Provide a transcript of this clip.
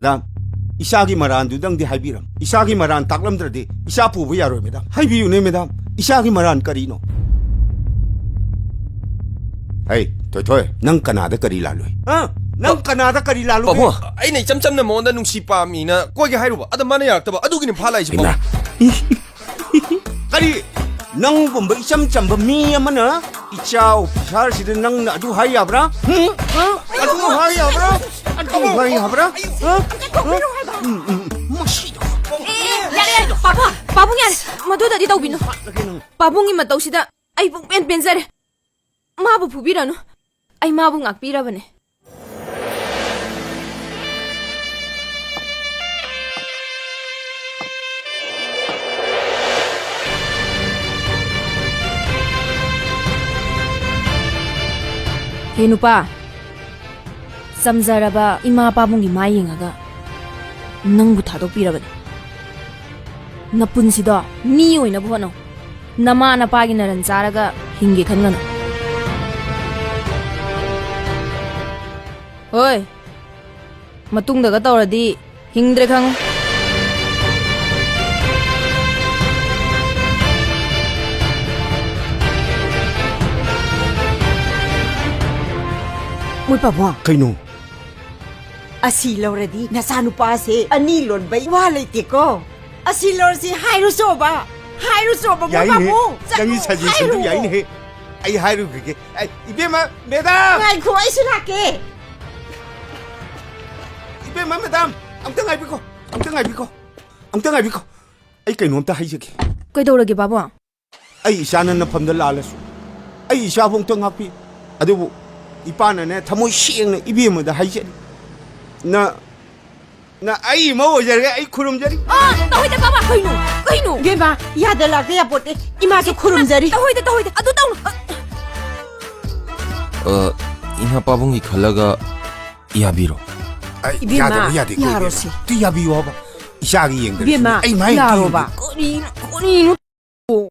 남 이샤기 마란두당디 하이비람 이샤기 마란 딱람들디 이샤 부부 야로입니다. 하이비유네 매담 이샤기 마란 까리노. 에이 토이 능 까나다 까리 랄로이. 능 까나다 까리 랄로이. 바보 아이네 짬짬나 뭔다 눅시 빰이나 꼬게 하이로바 아다 마네 약다바 아두기는 팔라이지 뭐. 까리 능 bomba 짬짬바 미야마나 이차오 피샤르시드 능 아두 하이야브라? 아두 하이야브라? 아두 하이야브라? 마시도. 야래 바봉이 마도다 디 tawbino. 바봉이 matawsida ay pong pen-pensare. Mabu pubirano. Ay mabu ngakpirabane. Hey nupa. Samjaraba ima pabungi mayingaga nangbu thadokpirabane. Napunsida mi oina buhano. Nama napagi naran charaga hingi khangana. Oi. Matungdaga tawradi hingdre khang. Muy pabwa. Kaino. Asilaw ready. Nasano pa si Anilon bay walay tiko. Asilaw si Hairo Soba. Hairo Soba mo 야이네. babu. 양이 사진도 야이네. 아이 하이루 그게. 아이 이베마 매담. Ngay ko ay sulaki. 이베마 매담. 엉덩 아이비고. 엉덩 아이비고. 엉덩 아이비고. 아이 kaino amta 하이저게. Kaidorage babu? 아이 이샤는 나펌들 라라수. 아이 이샤 봉덩 하피. 아두부 이빠나네 타모 시행네 이베마다 하이저리. 나 아이 뭐 저게 아이 구름저리. Tahoida baba. Kaino. Beba, yada laki ya pote. Imaso kurumzari. Tahoida. Adu tawno. 이마 빠봉이 갈라가 야비로. 아이 이베마, 야데 야로시. 또 야비와 봐. 이샤기 앵글. Bema, 아이 마이. yaro ba. Konino.